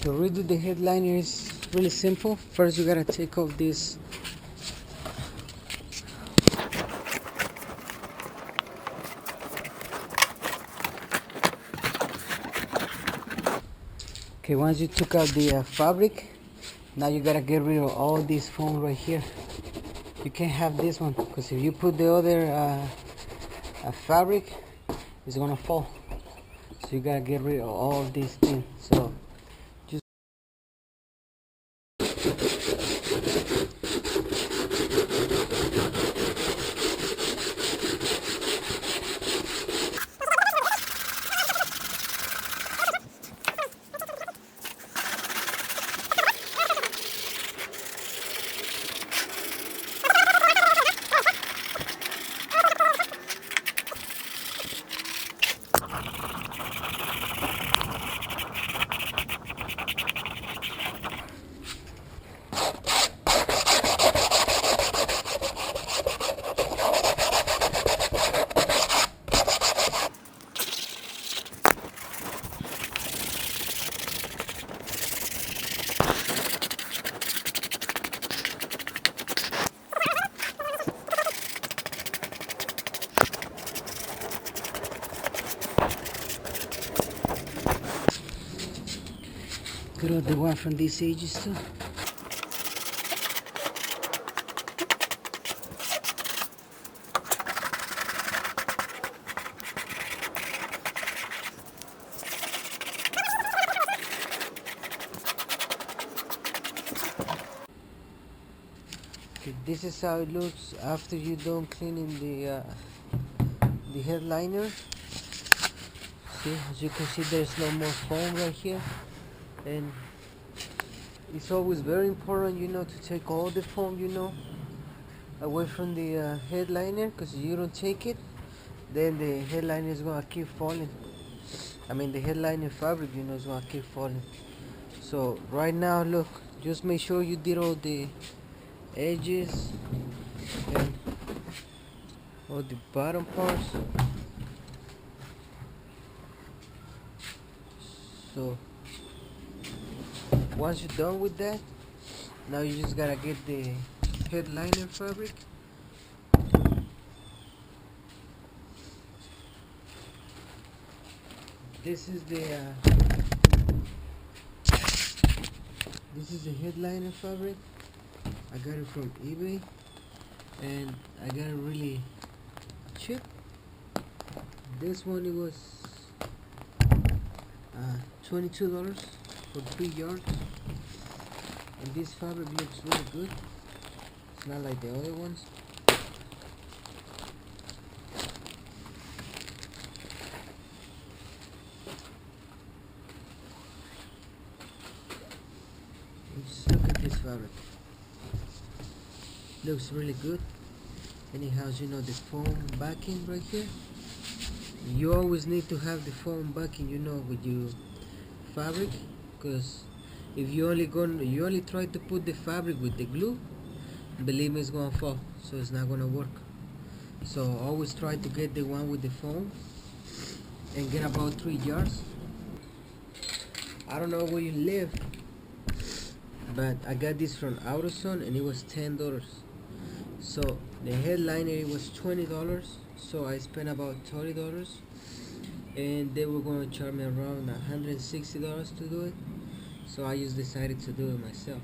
To redo the headliner is really simple. First you gotta take off this okay, once you took out the fabric, now you gotta get rid of all this foam right here. You can't have this one because if you put the other fabric, it's gonna fall. So you gotta get rid of all these things. So just cut out the one from these edges too. Okay, this is how it looks after you're done cleaning the headliner. See, as you can see, there's no more foam right here, and it's always very important, to take all the foam, away from the headliner, because if you don't take it, then the headliner is gonna keep falling. I mean, the headliner fabric, is gonna keep falling. So right now, look, just make sure you did all the edges and all the bottom parts. So once you're done with that, now you just gotta get the headliner fabric. This is the headliner fabric. I got it from eBay, and I got it really cheap. This one, it was $22 for 3 yards, and this fabric looks really good. It's not like the other ones. And just look at this fabric. Looks really good, and it has the foam backing right here. You always need to have the foam backing with your fabric, because if you only try to put the fabric with the glue, believe me, it's gonna fall, so it's not gonna work. So always try to get the one with the foam and get about 3 yards. I don't know where you live, but I got this from AutoZone and it was $10. So the headliner, it was $20, so I spent about $30, and they were going to charge me around $160 to do it, so I just decided to do it myself.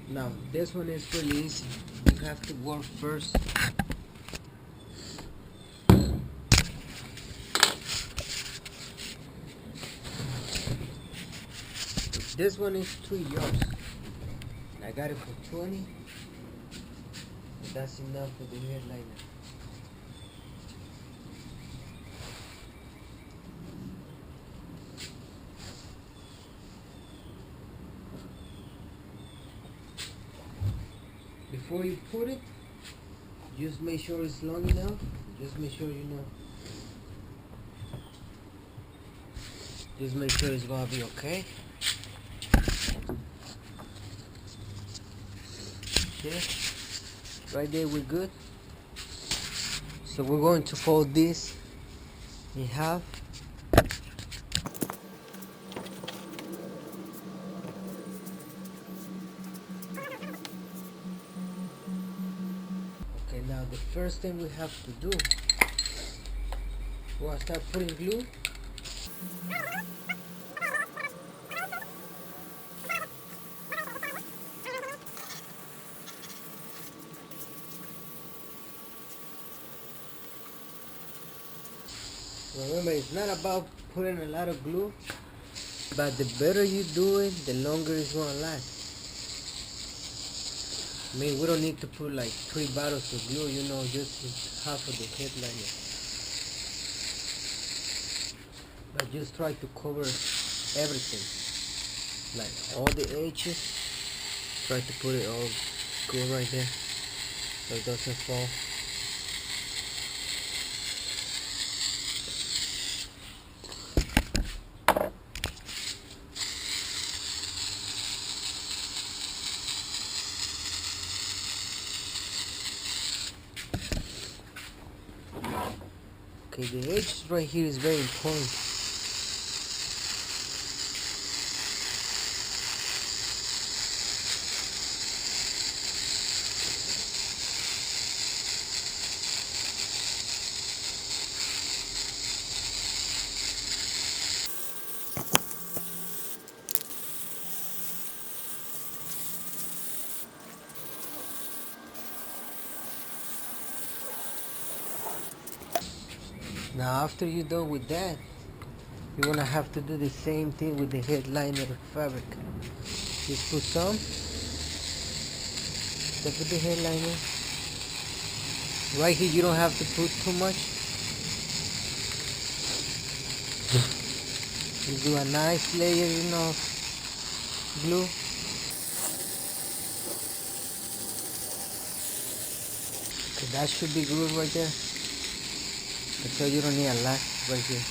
Now this one is really easy. You have to work first. This one is 3 yards. I got it for 20. That's enough for the headliner. Before you put it, just make sure it's long enough. Just make sure just make sure it's gonna be okay. Okay, right there, we're good. So we're going to fold this in half. Now the first thing we have to do, we'll start putting glue. Remember, it's not about putting a lot of glue, but the better you do it, the longer it's gonna last. I mean, we don't need to put like 3 bottles of glue, you know, just half of the headliner. But just try to cover everything, like all the edges. Try to put it all good right there, so it doesn't fall. Okay, the edge right here is very important. Now after you're done with that, you're gonna have to do the same thing with the headliner fabric. Just put some, step with the headliner. Right here you don't have to put too much. Just do a nice layer, you know, glue. Okay, that should be good right there. So you don't need a lot right here.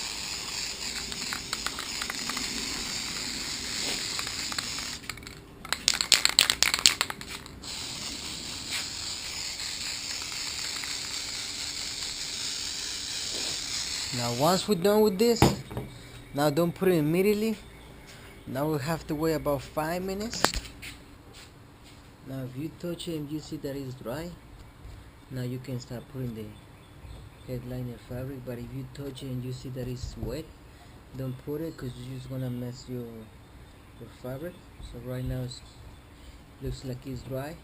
Now once we're done with this, now don't put it immediately. Now we have to wait about 5 minutes. Now if you touch it and you see that it's dry, now you can start putting the headliner fabric. But if you touch it and you see that it's wet, don't put it, because you're just gonna mess your fabric. So right now it looks like it's dry.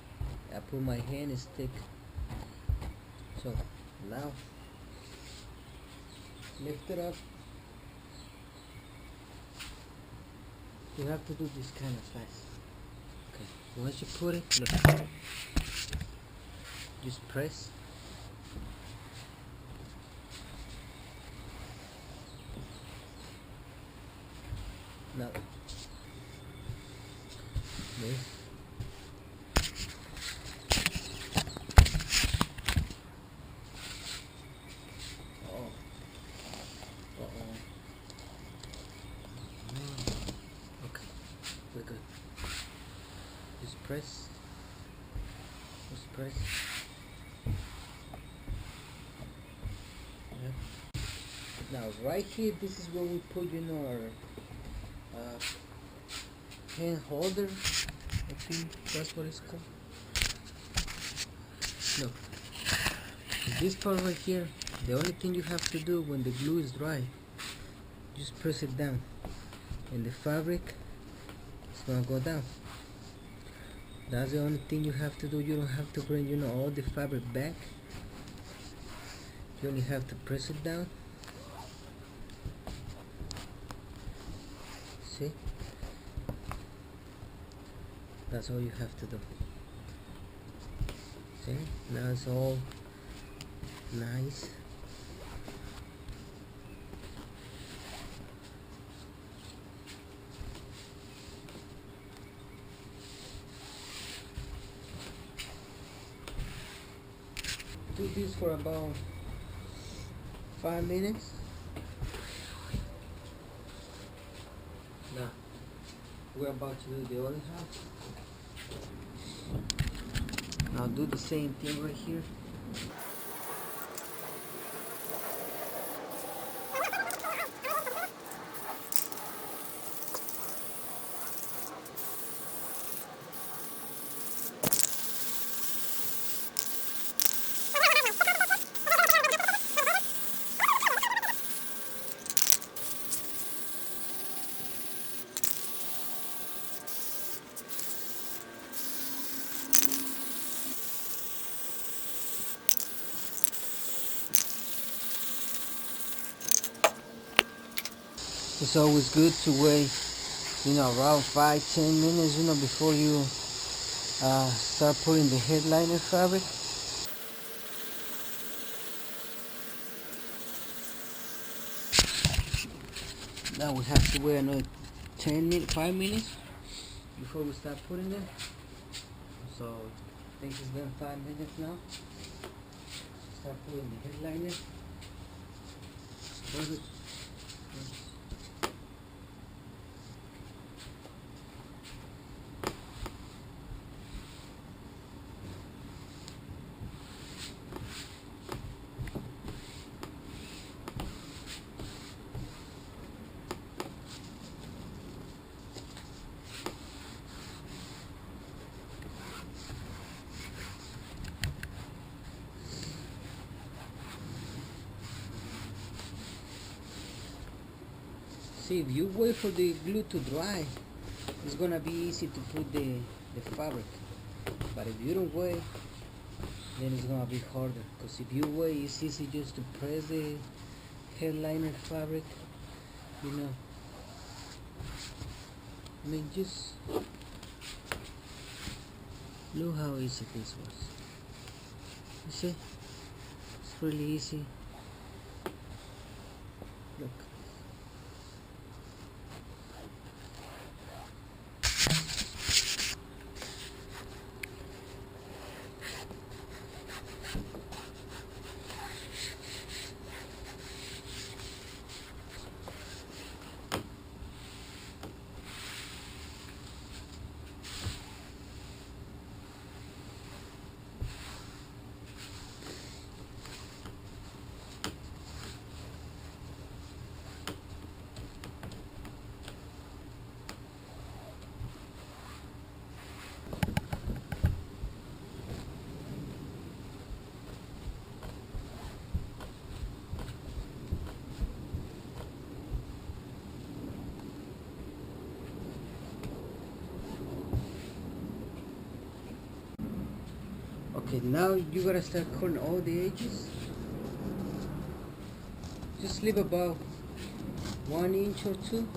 I put my hand, it's thick. So now lift it up. You have to do this kind of fast. Okay, once you put it, look, just press. Now this. Okay, we're good. Just press. Just press. Yeah. Now right here, this is where we put, you know, our hand holder. I think that's what it's called. Look, this part right here, the only thing you have to do when the glue is dry, just press it down, and the fabric is gonna go down. That's the only thing you have to do. You don't have to bring, you know, all the fabric back. You only have to press it down. See? That's all you have to do. See? Now it's all nice. Do this for about 5 minutes. Now we're about to do the other half. Now do the same thing right here. It's always good to wait, around 5-10 minutes, before you start putting the headliner fabric. Now we have to wait another 5 minutes before we start putting it. So I think it's been 5 minutes now. Start putting the headliner. Perfect. See, if you wait for the glue to dry, it's gonna be easy to put the fabric. But if you don't wait, then it's gonna be harder. Because if you wait, it's easy just to press the headliner fabric. I mean, just look how easy this was. You see, it's really easy. Look. Okay, now you gotta start cutting all the edges. Just leave about 1 inch or 2.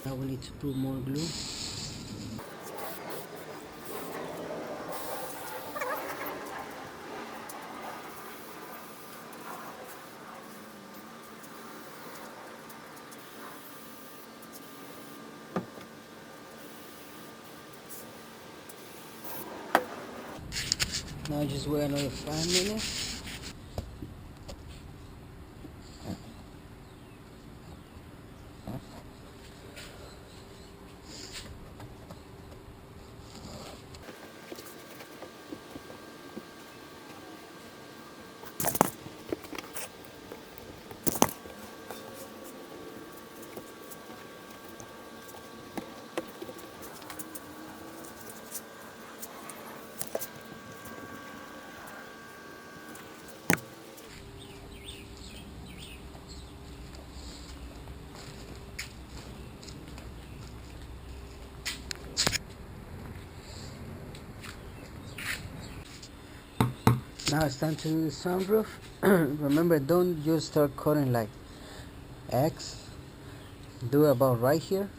Now we need to put more glue. Now just wait another 5 minutes. Now it's time to do the sunroof. Remember, don't just start cutting like X. Do about right here.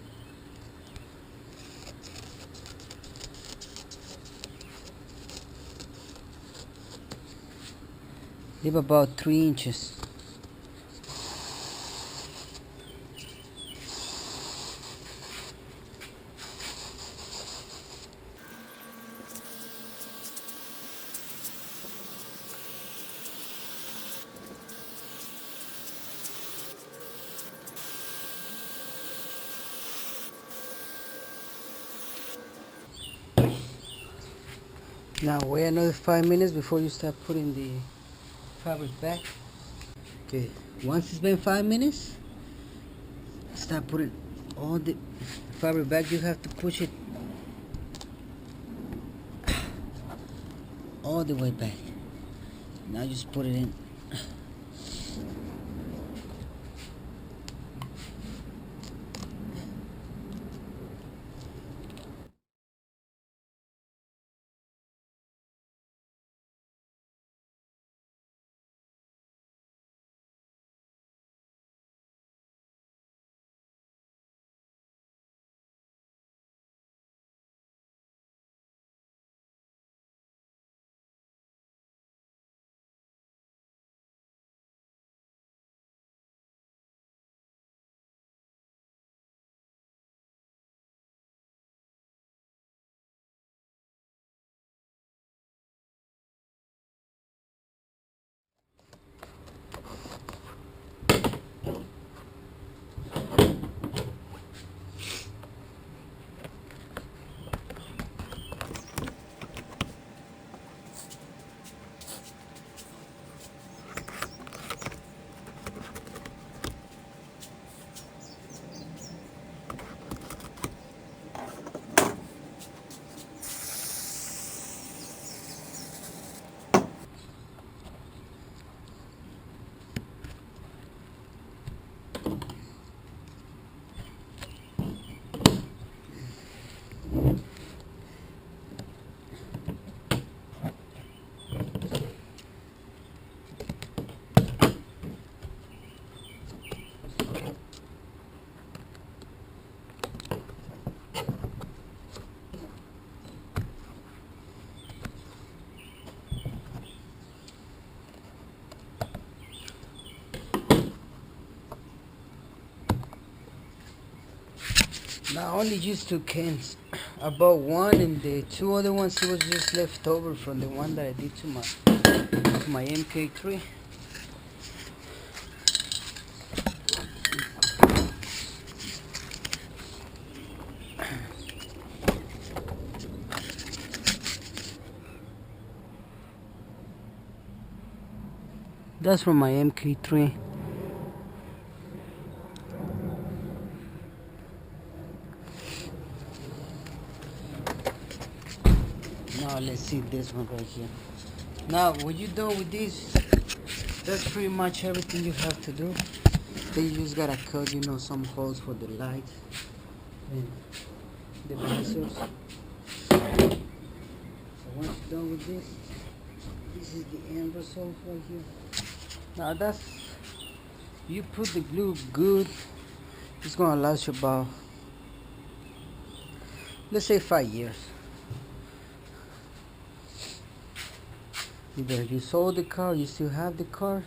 Leave about 3 inches. Now wait another 5 minutes before you start putting the fabric back. Okay, once it's been 5 minutes, start putting all the fabric back. You have to push it all the way back. Now just put it in. Now I only used 2 cans. I bought one, and the 2 other ones it was just left over from the one that I did to my MK3. That's from my MK3. Now let's see this one right here. Now when you're done with this, that's pretty much everything you have to do. Then you just gotta cut, some holes for the lights and the visors. So once you're done with this is the end result right here. Now you put the glue good, it's gonna last you about, let's say, 5 years. Either you sold the car, you still have the car.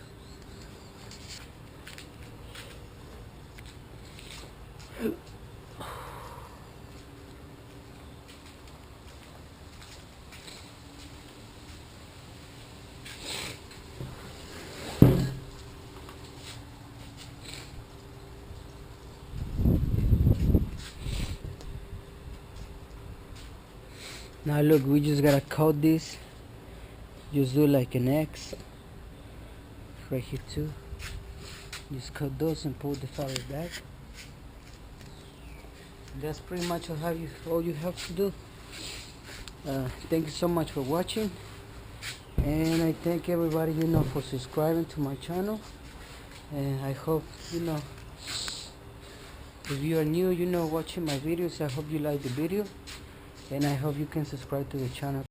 Now look, we just gotta cut this. Just do like an X right here too. Just cut those and pull the fabric back. That's pretty much all you have to do. Thank you so much for watching, and I thank everybody for subscribing to my channel. And I hope if you are new watching my videos, I hope you like the video, and I hope you can subscribe to the channel.